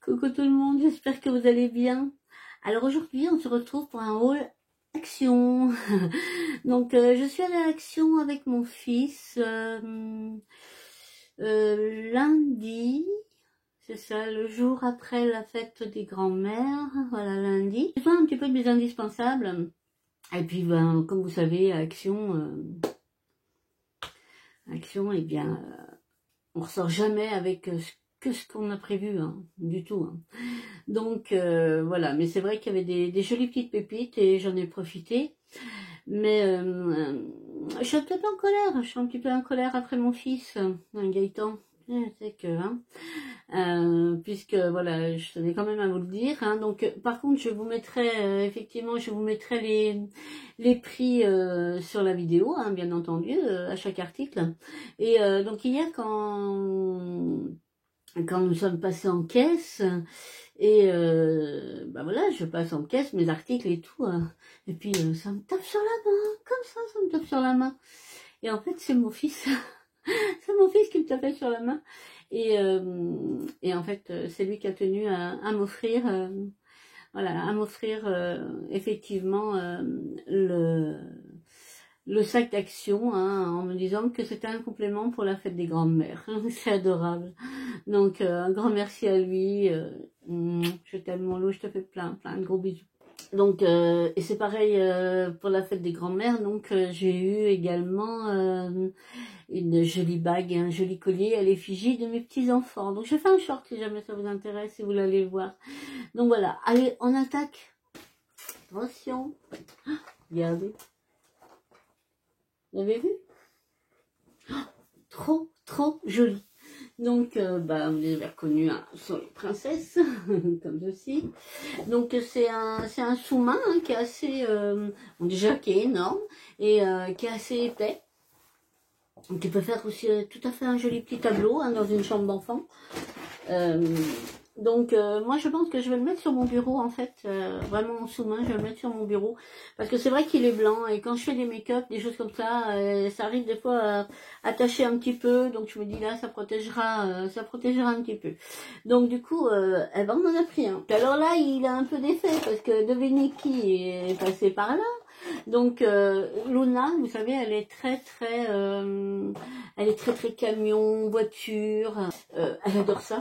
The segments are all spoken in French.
Coucou tout le monde, j'espère que vous allez bien. Alors aujourd'hui, on se retrouve pour un haul action. Donc je suis allée à l'action avec mon fils lundi, c'est ça, le jour après la fête des grands-mères, voilà lundi. J'ai besoin un petit peu de mes indispensables. Et puis ben, comme vous savez, action, eh bien, on ressort jamais avec que ce qu'on a prévu, hein, du tout. Hein. Donc voilà, mais c'est vrai qu'il y avait des jolies petites pépites et j'en ai profité. Mais je suis un peu en colère, je suis un petit peu en colère après mon fils, Gaëtan. C'est que, hein, puisque voilà, je tenais quand même à vous le dire. Hein, donc, par contre, je vous mettrai effectivement, je vous mettrai les prix sur la vidéo, hein, bien entendu, à chaque article. Et donc hier, quand nous sommes passés en caisse, et bah voilà, je passe en caisse mes articles et tout, hein, et puis ça me tape sur la main, comme ça me tape sur la main. Et en fait, c'est mon fils. C'est mon fils qui me tapait sur la main. Et en fait, c'est lui qui a tenu à m'offrir, voilà, à m'offrir effectivement le sac d'action, hein, en me disant que c'était un complément pour la fête des grandes-mères. C'est adorable. Donc, un grand merci à lui. Je t'aime mon loup, je te fais plein de gros bisous. Donc, et c'est pareil pour la fête des grands-mères. Donc, j'ai eu également une jolie bague et un joli collier à l'effigie de mes petits-enfants. Donc, je fais un short si jamais ça vous intéresse, si vous l'allez voir. Donc, voilà. Allez, on attaque. Attention. Regardez. Vous avez vu? Trop joli. Donc, bah, vous les avez reconnus, hein, sont les princesses, comme ceci. Donc, c'est un sous-main hein, qui est assez, bon, déjà qui est énorme et qui est assez épais. Donc, il peut faire aussi tout à fait un joli petit tableau hein, dans une chambre d'enfant. Donc moi je pense que je vais le mettre sur mon bureau en fait, vraiment en sous-main, je vais le mettre sur mon bureau parce que c'est vrai qu'il est blanc et quand je fais des make-up, des choses comme ça, ça arrive des fois à tacher un petit peu, donc je me dis là ça protégera un petit peu. Donc du coup, eh ben, on en a pris un. Alors là il a un peu d'effet parce que devinez qui est passé par là. Donc Luna, vous savez, elle est très camion, voiture, elle adore ça.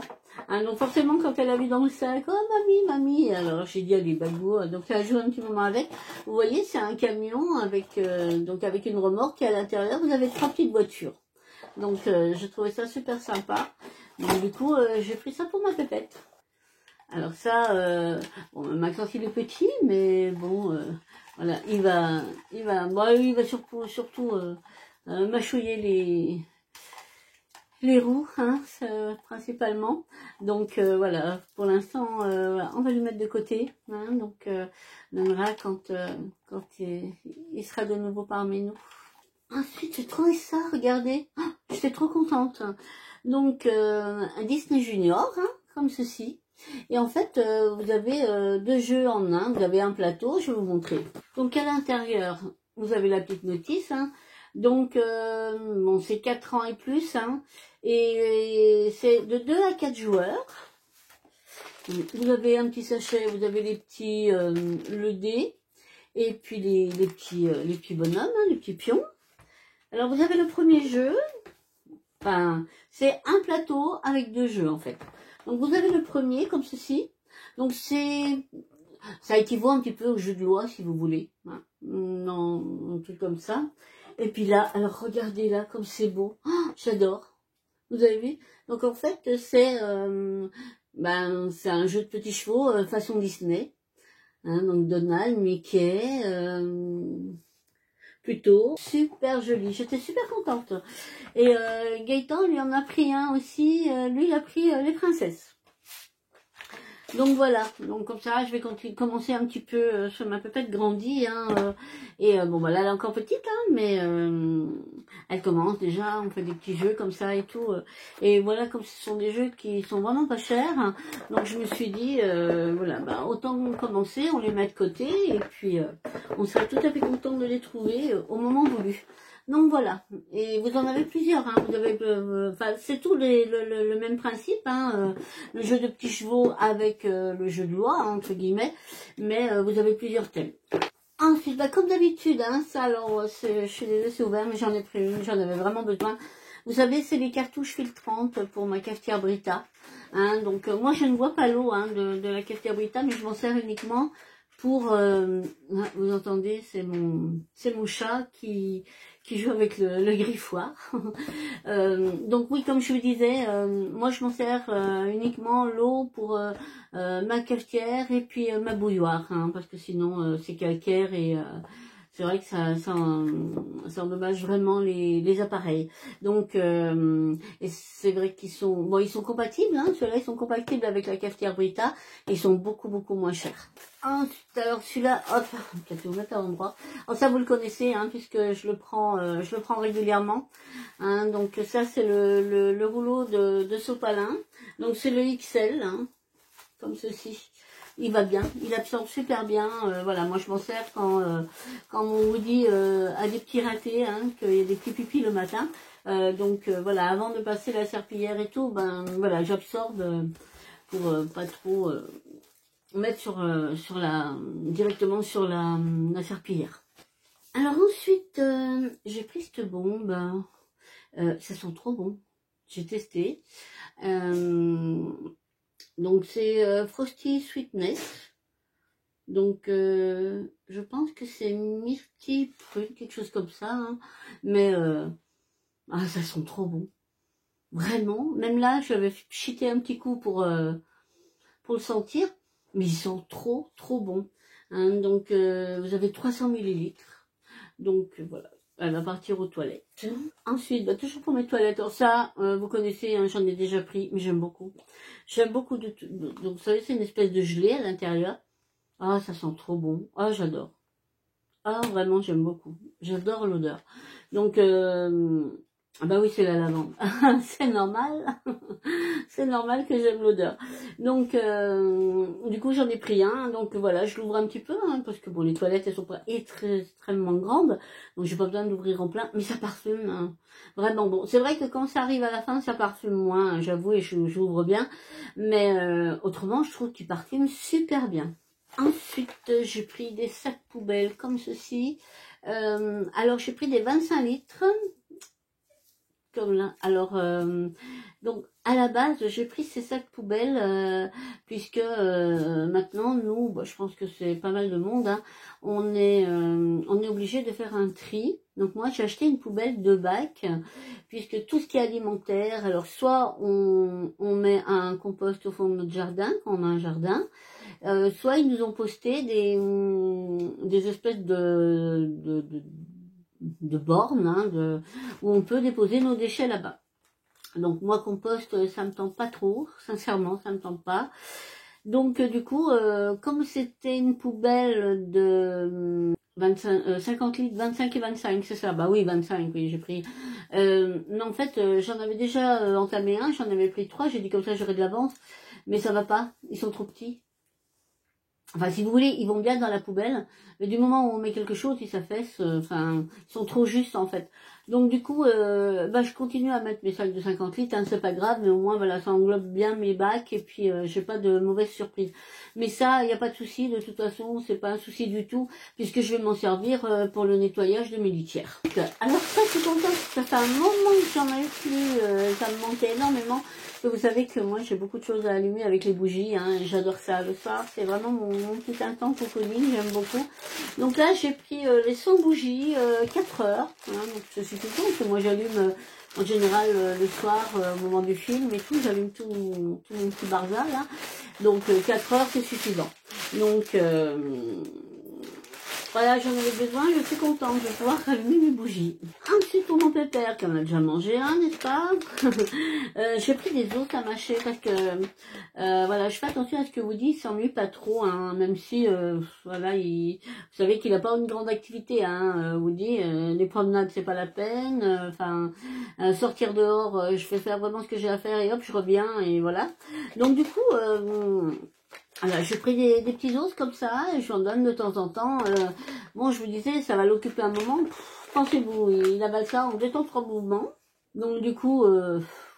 Hein, donc forcément quand elle a vu dans le sac, oh mamie, alors j'ai dit allez bagou, donc elle a joué un petit moment avec. Vous voyez, c'est un camion avec donc avec une remorque et à l'intérieur vous avez 3 petites voitures. Donc je trouvais ça super sympa. Donc du coup j'ai pris ça pour ma pépette. Alors ça, bon, Maxence il est petit, mais bon, voilà, il va surtout mâchouiller les roues, hein, principalement. Donc voilà, pour l'instant, voilà, on va le mettre de côté, hein, donc on verra quand il sera de nouveau parmi nous. Ensuite, j'ai trouvé ça, regardez, oh, j'étais trop contente. Donc un Disney Junior, hein, comme ceci. Et en fait, vous avez 2 jeux en un. Vous avez un plateau, je vais vous montrer. Donc à l'intérieur, vous avez la petite notice. Hein. Donc, bon, c'est 4 ans et plus. Hein. Et c'est de 2 à 4 joueurs. Vous avez un petit sachet, vous avez les petits, le dé. Et puis les petits bonhommes, hein, les petits pions. Alors vous avez le premier jeu. Enfin, c'est un plateau avec 2 jeux en fait. Donc vous avez le premier comme ceci. Donc ça équivaut un petit peu au jeu de loi si vous voulez. Hein. Non, un truc comme ça. Et puis là, alors regardez là comme c'est beau. Oh, j'adore. Vous avez vu? Donc en fait c'est c'est un jeu de petits chevaux façon Disney. Hein, donc Donald, Mickey. Plutôt super joli, j'étais super contente. Et Gaëtan lui en a pris un aussi, lui il a pris les princesses. Donc voilà, donc comme ça je vais commencer un petit peu sur ma pépette grandie, hein, et bon bah là elle est encore petite, hein, mais elle commence déjà, on fait des petits jeux comme ça et tout, et voilà, comme ce sont des jeux qui sont vraiment pas chers, hein, donc je me suis dit voilà, bah autant commencer, on les met de côté et puis on sera tout à fait content de les trouver au moment voulu. Donc voilà, et vous en avez plusieurs, hein. Vous avez, enfin, c'est tout le même principe, hein, le jeu de petits chevaux avec le jeu de loi, hein, entre guillemets, mais vous avez plusieurs thèmes. Ensuite, bah, comme d'habitude, hein, ça, alors, je suis désolée, c'est ouvert, mais j'en ai pris une, j'en avais vraiment besoin. Vous savez, c'est les cartouches filtrantes pour ma cafetière Brita. Hein, donc, moi, je ne bois pas l'eau hein, de la cafetière Brita, mais je m'en sers uniquement pour... vous entendez, c'est mon chat qui joue avec le griffoir. Donc oui, comme je vous disais, moi, je m'en sers uniquement l'eau pour ma cafetière et puis ma bouilloire, hein, parce que sinon, c'est calcaire et... c'est vrai que ça endommage vraiment les appareils. Donc, et c'est vrai qu'ils sont, bon, ils sont compatibles, hein, ceux-là, ils sont compatibles avec la cafetière Brita, et ils sont beaucoup, beaucoup moins chers. Ensuite, alors celui-là, hop, peut-être vous mettre à l'endroit. Alors ça, vous le connaissez, hein, puisque je le prends régulièrement. Hein, donc ça, c'est le rouleau de sopalin. Donc c'est le XL, hein, comme ceci. Il va bien, il absorbe super bien. Voilà, moi je m'en sers quand mon Woody a des petits ratés, hein, qu'il y a des petits pipis le matin. Donc voilà, avant de passer la serpillière et tout, ben voilà, j'absorbe pour pas trop mettre directement sur la serpillière. Alors ensuite, j'ai pris cette bombe. Ça sent trop bon. J'ai testé. Donc c'est Frosty Sweetness. Donc je pense que c'est myrtille prune, quelque chose comme ça. Hein. Mais ça sent trop bon. Vraiment. Même là, j'avais cheaté un petit coup pour le sentir. Mais ils sont trop, trop bons. Hein. Donc vous avez 300 millilitres. Donc voilà. Elle va partir aux toilettes. Ensuite, bah, toujours pour mes toilettes. Alors ça, vous connaissez, hein, j'en ai déjà pris, mais j'aime beaucoup. J'aime beaucoup donc vous savez, c'est une espèce de gelée à l'intérieur. Ah, ça sent trop bon. Ah, j'adore. Ah, vraiment, j'aime beaucoup. J'adore l'odeur. Donc, bah oui, c'est la lavande. C'est normal. C'est normal que j'aime l'odeur. Donc, du coup, j'en ai pris un. Donc, voilà, je l'ouvre un petit peu, hein, parce que bon, les toilettes, elles sont pas extrêmement grandes. Donc, j'ai pas besoin d'ouvrir en plein. Mais ça parfume, hein. Vraiment bon. C'est vrai que quand ça arrive à la fin, ça parfume moins, hein, j'avoue, et j'ouvre bien. Mais, autrement, je trouve qu'il parfume super bien. Ensuite, j'ai pris des sacs poubelles comme ceci. Alors, j'ai pris des 25 litres. Comme là. Alors, donc, à la base, j'ai pris ces sacs poubelles, puisque maintenant, nous, bah, je pense que c'est pas mal de monde, hein, on est obligé de faire un tri. Donc, moi, j'ai acheté une poubelle de bac, puisque tout ce qui est alimentaire, alors, soit on met un compost au fond de notre jardin, quand on a un jardin, soit ils nous ont posté des espèces de bornes, hein, où on peut déposer nos déchets là-bas. Donc moi, compost, ça me tente pas trop, sincèrement, ça me tente pas. Donc du coup, comme c'était une poubelle de 50 litres, 25 et 25, c'est ça, bah oui, 25, oui, j'ai pris. Non, en fait, j'en avais déjà entamé un, j'en avais pris 3, j'ai dit comme ça j'aurais de l'avance, mais ça va pas, ils sont trop petits. Enfin, si vous voulez, ils vont bien dans la poubelle, mais du moment où on met quelque chose, ils s'affaissent, enfin, ils sont trop justes, en fait. Donc, du coup, bah, je continue à mettre mes sacs de 50 litres, hein, c'est pas grave, mais au moins, voilà, ça englobe bien mes bacs, et puis, j'ai pas de mauvaises surprises. Mais ça, il n'y a pas de souci, de toute façon, c'est pas un souci du tout, puisque je vais m'en servir pour le nettoyage de mes litières. Alors, ça, je suis contente, ça fait un moment que j'en avais plus, ça me manquait énormément. Vous savez que moi j'ai beaucoup de choses à allumer avec les bougies, hein, j'adore ça le soir, c'est vraiment mon petit instant cocooning, j'aime beaucoup. Donc là j'ai pris les 100 bougies, 4 heures, hein, donc c'est suffisant, parce que moi j'allume en général le soir au moment du film et tout, j'allume tout mon petit barza là, donc 4 heures c'est suffisant. Donc voilà, j'en avais besoin, je suis contente de pouvoir allumer mes bougies. Ensuite, pour mon pépère, qui en a déjà mangé un, n'est-ce pas j'ai pris des os à mâcher parce que, voilà, je fais attention à ce que vous dites, il s'ennuie pas trop, hein, même si, voilà, vous savez qu'il n'a pas une grande activité, hein, Woody, les promenades, c'est pas la peine, enfin, sortir dehors, je fais faire vraiment ce que j'ai à faire et hop, je reviens, et voilà. Donc, du coup, voilà, j'ai pris des petits os comme ça et je en donne de temps en temps. Bon, je vous disais, ça va l'occuper un moment. Pensez-vous, il avale ça en 2 temps 3 mouvements. Donc du coup,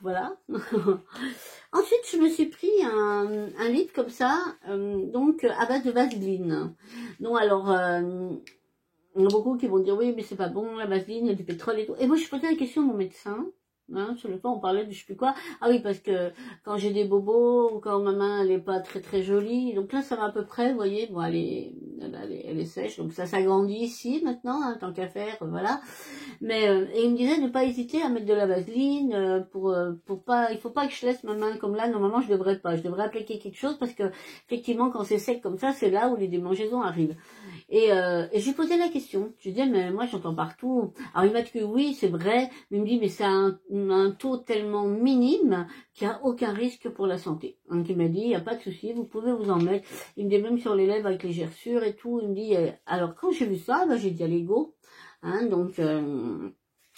voilà. Ensuite, je me suis pris un litre comme ça, donc à base de vaseline. Donc alors, il y en a beaucoup qui vont dire oui, mais c'est pas bon, la vaseline, il y a du pétrole et tout. Et moi, je posais la question à mon médecin. Hein, sur le temps, on parlait de je sais plus quoi. Ah oui, parce que quand j'ai des bobos ou quand ma main elle est pas très très jolie, donc là ça va à peu près, vous voyez, bon elle est sèche, donc ça s'agrandit ici maintenant, hein, tant qu'à faire, voilà. Mais et il me disait ne pas hésiter à mettre de la vaseline pour pas, il faut pas que je laisse ma main comme là. Normalement je devrais pas, je devrais appliquer quelque chose parce que effectivement quand c'est sec comme ça, c'est là où les démangeaisons arrivent. Et j'ai posé la question. Je lui dis mais moi j'entends partout. Alors il m'a dit que oui c'est vrai, mais il me dit mais c'est un taux tellement minime qu'il n'y a aucun risque pour la santé. Donc il m'a dit il n'y a pas de souci, vous pouvez vous en mettre. Il me dit même sur les lèvres avec les gerçures et tout. Il me dit alors quand j'ai vu ça, bah, j'ai dit allez go. Hein, donc,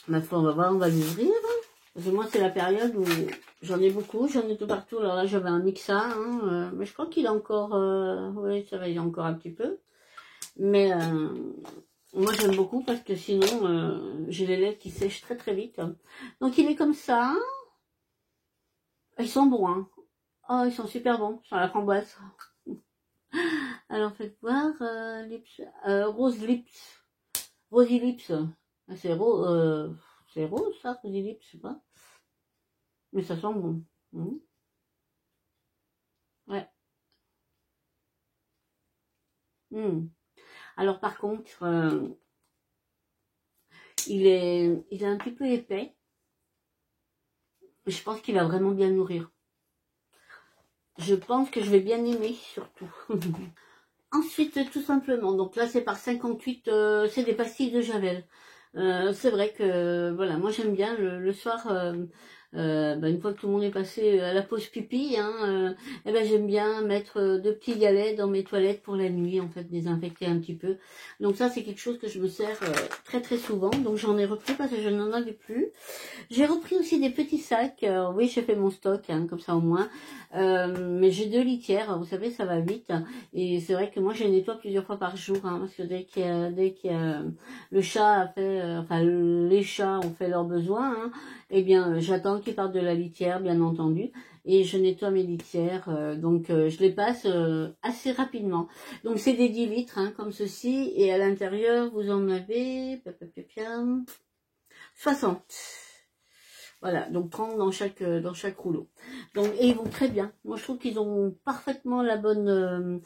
ma foi, on va voir, on va l'ouvrir. Parce que moi, c'est la période où j'en ai beaucoup, j'en ai tout partout. Alors là, j'avais un Mixa, hein, mais je crois qu'il a encore, oui, ça va, il y a encore un petit peu. Mais moi, j'aime beaucoup parce que sinon, j'ai les lèvres qui sèchent très très vite. Donc, il est comme ça. Ils sont bons, hein. Oh, ils sont super bons, sur la framboise. Alors, faites voir, lips, Rose Lips, Rosy Lips. Ah, c'est rose ça, Rosy Lips, je sais pas. Mais ça sent bon. Ouais. Mmh. Alors par contre, il est un petit peu épais. Je pense qu'il va vraiment bien nourrir. Je pense que je vais bien aimer surtout. Ensuite, tout simplement, donc là c'est par 58, c'est des pastilles de Javel. C'est vrai que voilà, moi j'aime bien le soir, une fois que tout le monde est passé à la pause pipi, hein, et ben j'aime bien mettre 2 petits galets dans mes toilettes pour la nuit, en fait, désinfecter un petit peu. Donc ça c'est quelque chose que je me sers très très souvent. Donc j'en ai repris parce que je n'en avais plus. J'ai repris aussi des petits sacs. Oui, j'ai fait mon stock, hein, comme ça au moins. Mais j'ai 2 litières, vous savez, ça va vite. Et c'est vrai que moi, je les nettoie plusieurs fois par jour, hein, parce que dès qu'il y a le chat a fait, enfin les chats ont fait leurs besoins, hein, eh bien, j'attends qu'ils partent de la litière, bien entendu. Et je nettoie mes litières, donc je les passe assez rapidement. Donc c'est des 10 litres, hein, comme ceci. Et à l'intérieur, vous en avez 60. Voilà, donc 30 dans chaque rouleau. Donc et ils vont très bien. Moi je trouve qu'ils ont parfaitement la bonne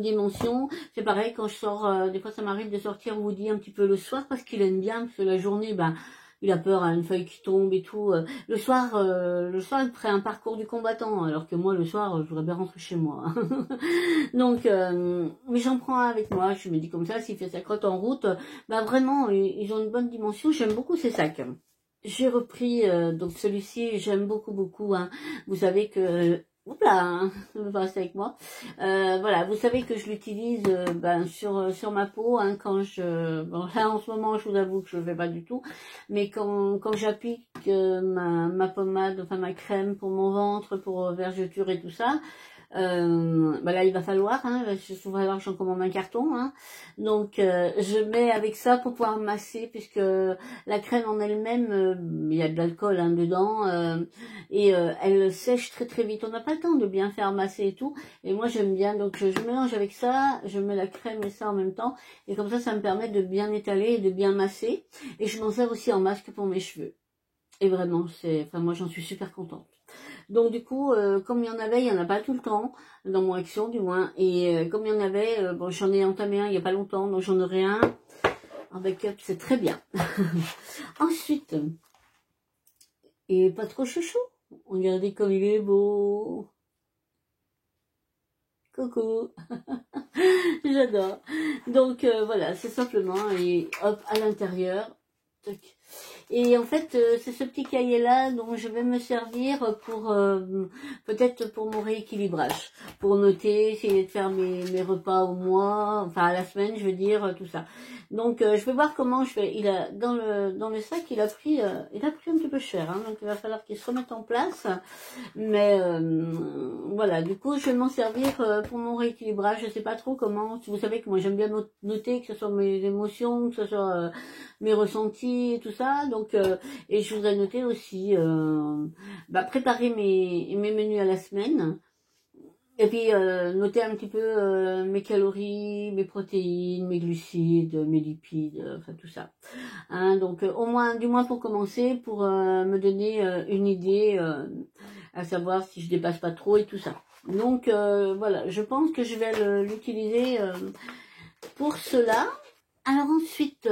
dimension. C'est pareil quand je sors, des fois ça m'arrive de sortir Woody un petit peu le soir parce qu'il aime bien, parce que la journée, ben il a peur à une feuille qui tombe et tout. Le soir, il ferait un parcours du combattant, alors que moi le soir, je voudrais bien rentrer chez moi. Donc, mais j'en prends un avec moi. Je me dis comme ça, s'il fait sa crotte en route, bah vraiment, ils ont une bonne dimension. J'aime beaucoup ces sacs. J'ai repris donc celui-ci, j'aime beaucoup beaucoup. Hein. Vous savez que oula, hein, vous restez avec moi. Voilà, vous savez que je l'utilise sur ma peau hein, quand bon là en ce moment je vous avoue que je le fais pas du tout, mais quand j'applique ma pommade, enfin ma crème pour mon ventre, pour vergeture et tout ça. Là il va falloir, hein, je trouve alors que j'en commande un carton, hein. Donc je mets avec ça pour pouvoir masser puisque la crème en elle-même, il y a de l'alcool hein, dedans et elle sèche très très vite. On n'a pas le temps de bien faire masser et tout. Et moi j'aime bien, donc je mélange avec ça, je mets la crème et ça en même temps. Et comme ça me permet de bien étaler et de bien masser. Et je m'en sers aussi en masque pour mes cheveux. Et vraiment, moi j'en suis super contente. Donc du coup, comme il y en avait, il n'y en a pas tout le temps, dans mon action du moins. Et comme il y en avait, bon j'en ai entamé un il n'y a pas longtemps, donc j'en aurai un en backup, c'est très bien. Ensuite, il est pas trop chouchou. Regardez comme il est beau. Coucou. J'adore. Donc voilà, c'est simplement, et hop, à l'intérieur, Et en fait, c'est ce petit cahier-là dont je vais me servir pour peut-être pour mon rééquilibrage, pour noter, essayer de faire mes repas au mois, enfin à la semaine, je veux dire, tout ça. Donc, je vais voir comment je fais. Il a dans le sac, il a pris un petit peu cher, hein, donc il va falloir qu'il se remette en place. Mais voilà, du coup, je vais m'en servir pour mon rééquilibrage. Je sais pas trop comment. Vous savez que moi, j'aime bien noter, que ce soit mes émotions, que ce soit mes ressentis et tout ça. Donc, et je voudrais noter aussi, préparer mes menus à la semaine. Et puis, noter un petit peu mes calories, mes protéines, mes glucides, mes lipides, enfin tout ça. Hein, donc, au moins, du moins pour commencer, pour me donner une idée, à savoir si je dépasse pas trop et tout ça. Donc, voilà, je pense que je vais l'utiliser pour cela. Alors ensuite,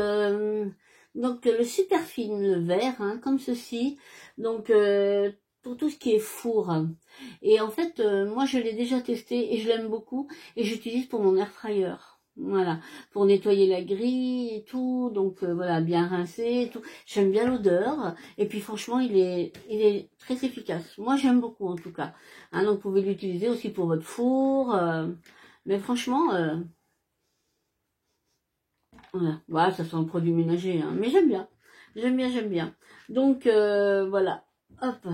donc le Superfine, le vert, hein, comme ceci. Donc, pour tout ce qui est four. Et en fait, moi, je l'ai déjà testé et je l'aime beaucoup. Et j'utilise pour mon air fryer. Voilà, pour nettoyer la grille et tout. Donc, voilà, bien rincer et tout. J'aime bien l'odeur. Et puis, franchement, il est très efficace. Moi, j'aime beaucoup, en tout cas. Hein, donc, vous pouvez l'utiliser aussi pour votre four. Mais franchement... voilà, ça sent un produit ménager, hein. Mais j'aime bien. J'aime bien, j'aime bien. Donc, voilà. Hop.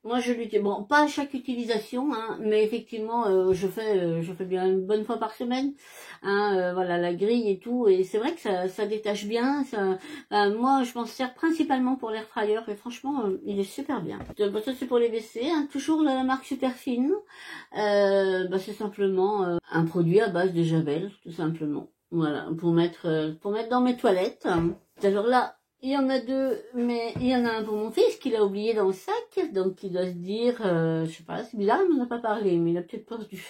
Moi, je l'utilise. Bon, pas à chaque utilisation, hein, mais effectivement, je fais bien une bonne fois par semaine. Hein, voilà, la grille et tout. Et c'est vrai que ça détache bien. Moi, je m'en sers principalement pour l'air fryer. Et franchement, il est super bien. Ça, c'est pour les WC. Hein, toujours de la marque Superfine. C'est simplement un produit à base de javel, tout simplement. Voilà, pour mettre dans mes toilettes. Alors là, il y en a deux, mais il y en a un pour mon fils qu'il a oublié dans le sac, donc il doit se dire, je sais pas, c'est bizarre, il m'en a pas parlé, mais il a peut-être pas dû,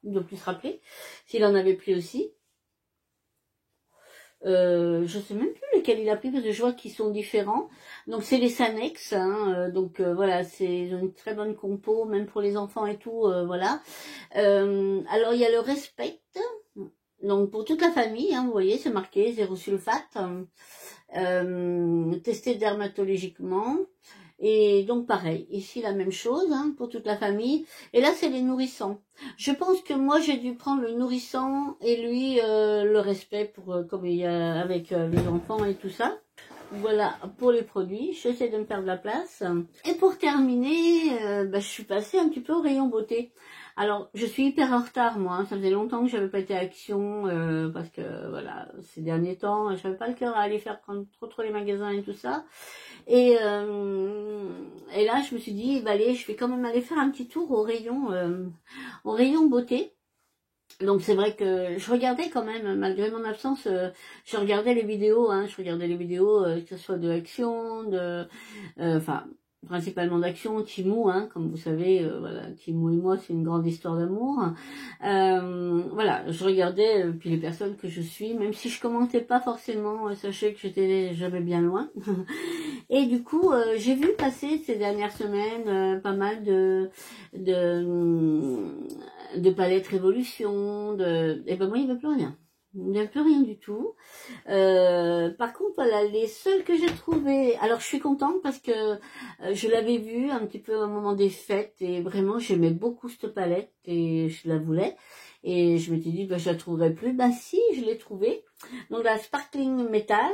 il doit plus se rappeler s'il en avait pris aussi. Je sais même plus lequel il a pris parce que je vois qu'ils sont différents. Donc c'est les Sanex, hein, donc voilà, ils ont une très bonne compo, même pour les enfants et tout, voilà. Alors il y a le Respect, donc pour toute la famille, hein, vous voyez, c'est marqué zéro sulfate, testé dermatologiquement. Et donc pareil, ici la même chose, hein, pour toute la famille. Et là c'est les nourrissants. Je pense que moi j'ai dû prendre le nourrissant et lui le Respect pour comme il y a avec les enfants et tout ça. Voilà pour les produits. J'essaie de me faire de la place. Et pour terminer, je suis passée un petit peu au rayon beauté. Alors, je suis hyper en retard, moi. Hein. Ça faisait longtemps que j'avais pas été à Action, parce que, voilà, ces derniers temps, j'avais pas le cœur à aller faire prendre trop les magasins et tout ça. Et là, je me suis dit, bah, allez, je vais quand même aller faire un petit tour au rayon beauté. Donc c'est vrai que je regardais quand même, malgré mon absence, je regardais les vidéos, hein, que ce soit de Action, enfin, principalement d'Action, Timou, hein, comme vous savez, voilà, Timou et moi, c'est une grande histoire d'amour. Voilà, je regardais, puis les personnes que je suis, même si je commentais pas forcément, sachez que j'avais bien loin. Et du coup, j'ai vu passer ces dernières semaines pas mal de palettes Révolution, et ben moi il n'y avait plus rien. Il n'y avait plus rien du tout. Par contre, voilà, les seuls que j'ai trouvés, alors je suis contente parce que je l'avais vue un petit peu au moment des fêtes et vraiment j'aimais beaucoup cette palette et je la voulais. Et je m'étais dit, je la trouverai plus. Si, je l'ai trouvée. Donc la Sparkling Metal.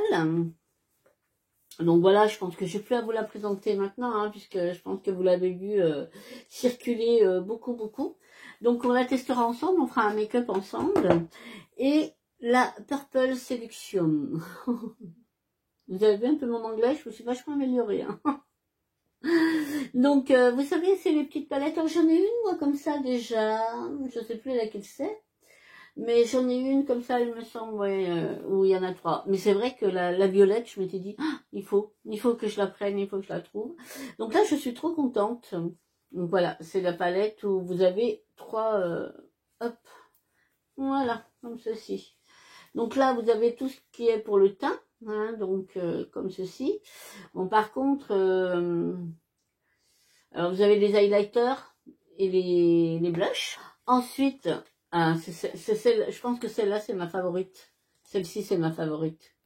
Donc voilà, je pense que j'ai plus à vous la présenter maintenant, hein, puisque je pense que vous l'avez vu circuler beaucoup. Donc on la testera ensemble, on fera un make-up ensemble. Et la Purple Seduction. Vous avez vu un peu mon anglais, je me suis vachement améliorée. Hein. Donc vous savez, c'est les petites palettes. Alors j'en ai une moi comme ça déjà, je sais plus laquelle c'est. Mais j'en ai une comme ça, il me semble, ouais, où il y en a trois. Mais c'est vrai que la violette, je m'étais dit, il faut que je la prenne, il faut que je la trouve. Donc là, je suis trop contente. Donc voilà, c'est la palette où vous avez trois, hop, voilà, comme ceci. Donc là, vous avez tout ce qui est pour le teint, hein, donc comme ceci. Bon, par contre, alors vous avez les highlighters et les blushs. Ensuite, je pense que celle-là, c'est ma favorite. Celle-ci, c'est ma favorite.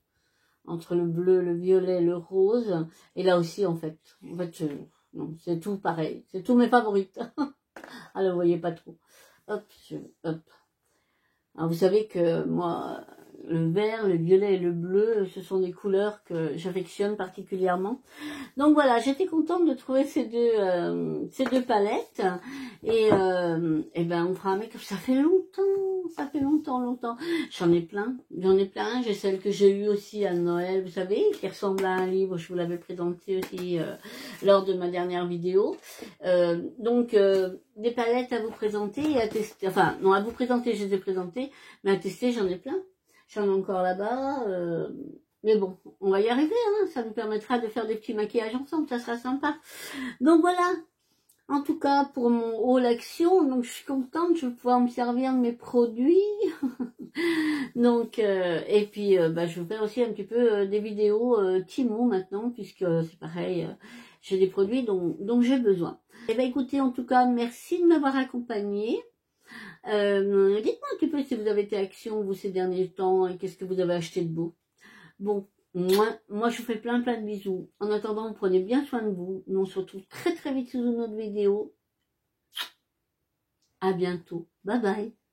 entre le bleu, le violet, le rose. Et là aussi, en fait, non, c'est tout pareil. C'est tous mes favorites. Alors, vous voyez pas trop. Hop, hop. Alors, vous savez que moi, le vert, le violet et le bleu, ce sont des couleurs que j'affectionne particulièrement. Donc voilà, j'étais contente de trouver ces deux palettes. Et ben on fera un make-up. Ça fait longtemps. J'en ai plein. J'ai celle que j'ai eue aussi à Noël, vous savez, qui ressemble à un livre. Je vous l'avais présenté aussi lors de ma dernière vidéo. Donc des palettes à vous présenter et à tester. Enfin, non, à vous présenter, je les ai présentées, mais à tester, j'en ai plein. J'en ai encore là-bas. Mais bon, on va y arriver, hein. Ça nous permettra de faire des petits maquillages ensemble, ça sera sympa. Donc voilà, en tout cas pour mon haul action, donc je suis contente, je vais pouvoir me servir de mes produits. Donc, et puis bah, je vais faire aussi un petit peu des vidéos Timo maintenant, puisque c'est pareil, j'ai des produits dont j'ai besoin. Et ben écoutez, en tout cas, merci de m'avoir accompagné. Dites-moi un petit peu si vous avez été action vous ces derniers temps et qu'est-ce que vous avez acheté de beau. Bon, moi je vous fais plein de bisous. En attendant, prenez bien soin de vous. Nous on se retrouve très vite sous une autre vidéo. À bientôt. Bye bye.